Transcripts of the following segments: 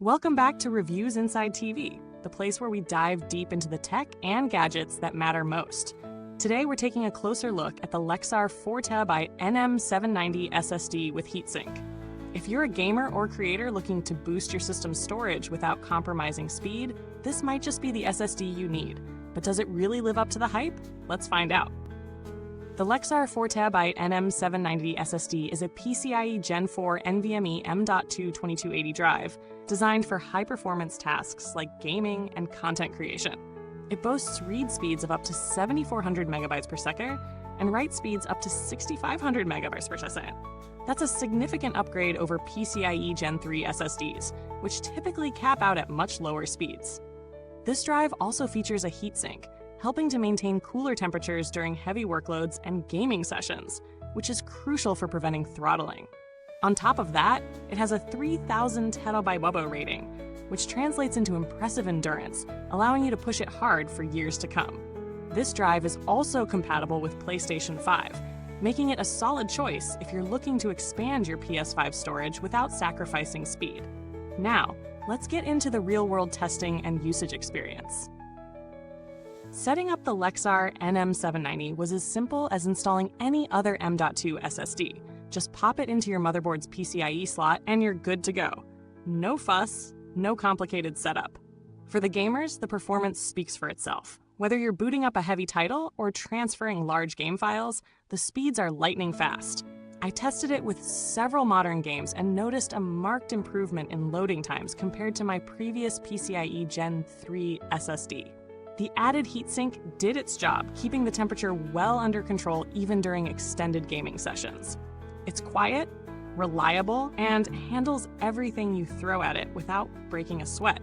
Welcome back to Reviews Inside TV, the place where we dive deep into the tech and gadgets that matter most. Today we're taking a closer look at the Lexar 4TB NM790 SSD with Heatsink. If you're a gamer or creator looking to boost your system's storage without compromising speed, this might just be the SSD you need. But does it really live up to the hype? Let's find out. The Lexar 4TB NM790 SSD is a PCIe Gen4 NVMe M.2 2280 drive designed for high-performance tasks like gaming and content creation. It boasts read speeds of up to 7,400 megabytes per second and write speeds up to 6,500 megabytes per second. That's a significant upgrade over PCIe Gen3 SSDs, which typically cap out at much lower speeds. This drive also features a heatsink, helping to maintain cooler temperatures during heavy workloads and gaming sessions, which is crucial for preventing throttling. On top of that, it has a 3,000 terabyte WOBO rating, which translates into impressive endurance, allowing you to push it hard for years to come. This drive is also compatible with PlayStation 5, making it a solid choice if you're looking to expand your PS5 storage without sacrificing speed. Now, let's get into the real-world testing and usage experience. Setting up the Lexar NM790 was as simple as installing any other M.2 SSD. Just pop it into your motherboard's PCIe slot and you're good to go. No fuss, no complicated setup. For the gamers, the performance speaks for itself. Whether you're booting up a heavy title or transferring large game files, the speeds are lightning fast. I tested it with several modern games and noticed a marked improvement in loading times compared to my previous PCIe Gen3 SSD. The added heatsink did its job, keeping the temperature well under control even during extended gaming sessions. It's quiet, reliable, and handles everything you throw at it without breaking a sweat.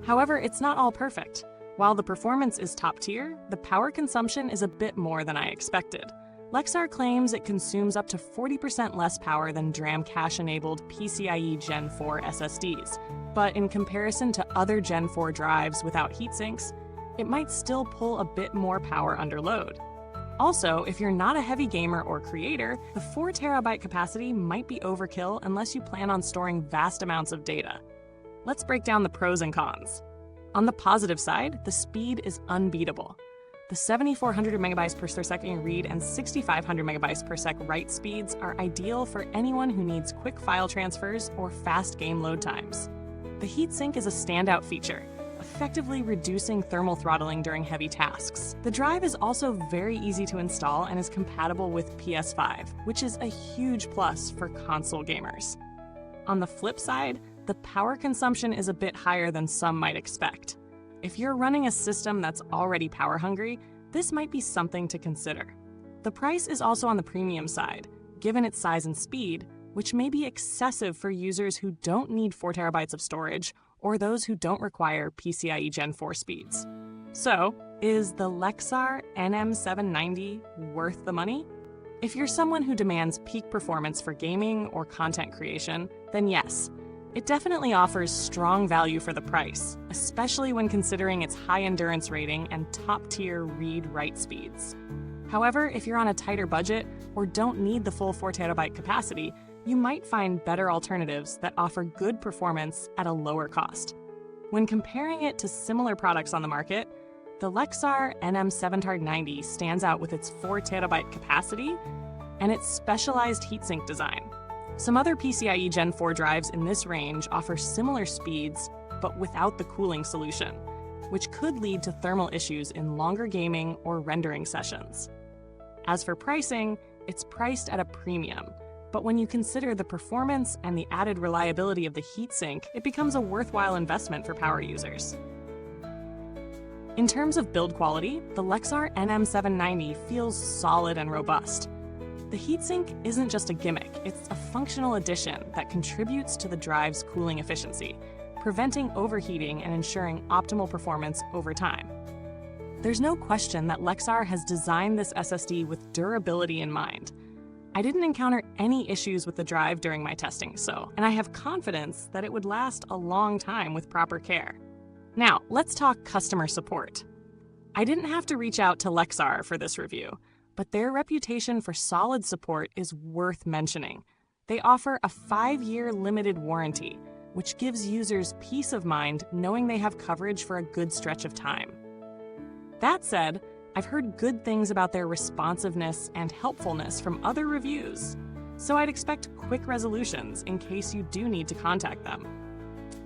However, it's not all perfect. While the performance is top tier, the power consumption is a bit more than I expected. Lexar claims it consumes up to 40% less power than DRAM cache-enabled PCIe Gen4 SSDs, but in comparison to other Gen4 drives without heatsinks, it might still pull a bit more power under load. Also, if you're not a heavy gamer or creator, the 4 terabyte capacity might be overkill unless you plan on storing vast amounts of data. Let's break down the pros and cons. On the positive side, the speed is unbeatable. The 7,400 megabytes per second read and 6,500 megabytes per sec write speeds are ideal for anyone who needs quick file transfers or fast game load times. The heatsink is a standout feature, effectively reducing thermal throttling during heavy tasks. The drive is also very easy to install and is compatible with PS5, which is a huge plus for console gamers. On the flip side, the power consumption is a bit higher than some might expect. If you're running a system that's already power hungry, this might be something to consider. The price is also on the premium side, given its size and speed, which may be excessive for users who don't need 4 terabytes of storage or those who don't require PCIe Gen4 speeds. So, is the Lexar NM790 worth the money? If you're someone who demands peak performance for gaming or content creation, then yes, it definitely offers strong value for the price, especially when considering its high endurance rating and top-tier read-write speeds. However, if you're on a tighter budget or don't need the full 4 terabyte capacity, you might find better alternatives that offer good performance at a lower cost. When comparing it to similar products on the market, the Lexar NM790 stands out with its 4 terabyte capacity and its specialized heatsink design. Some other PCIe Gen4 drives in this range offer similar speeds, but without the cooling solution, which could lead to thermal issues in longer gaming or rendering sessions. As for pricing, it's priced at a premium, but when you consider the performance and the added reliability of the heatsink, it becomes a worthwhile investment for power users. In terms of build quality, the Lexar NM790 feels solid and robust. The heatsink isn't just a gimmick, it's a functional addition that contributes to the drive's cooling efficiency, preventing overheating and ensuring optimal performance over time. There's no question that Lexar has designed this SSD with durability in mind. I didn't encounter any issues with the drive during my testing, and I have confidence that it would last a long time with proper care. Now, let's talk customer support. I didn't have to reach out to Lexar for this review, but their reputation for solid support is worth mentioning. They offer a 5-year limited warranty, which gives users peace of mind knowing they have coverage for a good stretch of time. That said, I've heard good things about their responsiveness and helpfulness from other reviews, so I'd expect quick resolutions in case you do need to contact them.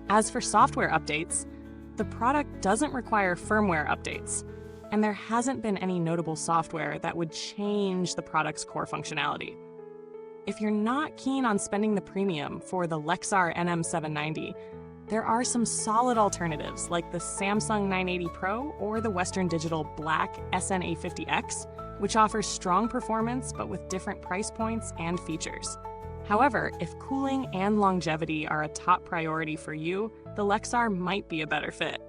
As for software updates, the product doesn't require firmware updates, and there hasn't been any notable software that would change the product's core functionality. If you're not keen on spending the premium for the Lexar NM790, there are some solid alternatives like the Samsung 980 Pro or the Western Digital Black SN850X, which offers strong performance but with different price points and features. However, if cooling and longevity are a top priority for you, the Lexar might be a better fit.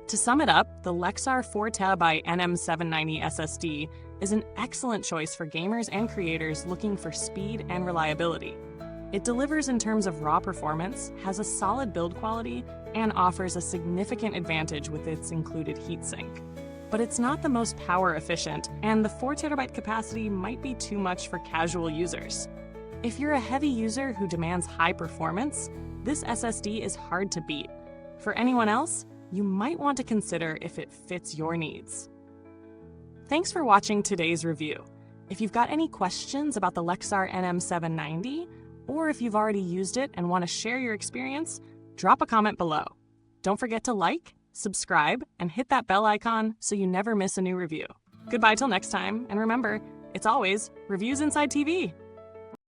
To sum it up, the Lexar 4TB NM790 SSD is an excellent choice for gamers and creators looking for speed and reliability. It delivers in terms of raw performance, has a solid build quality, and offers a significant advantage with its included heatsink. But it's not the most power efficient, and the 4TB capacity might be too much for casual users. If you're a heavy user who demands high performance, this SSD is hard to beat. For anyone else, you might want to consider if it fits your needs. Thanks for watching today's review. If you've got any questions about the Lexar NM790, or if you've already used it and want to share your experience, drop a comment below. Don't forget to like, subscribe, and hit that bell icon so you never miss a new review. Goodbye till next time, and remember, it's always Reviews Inside TV.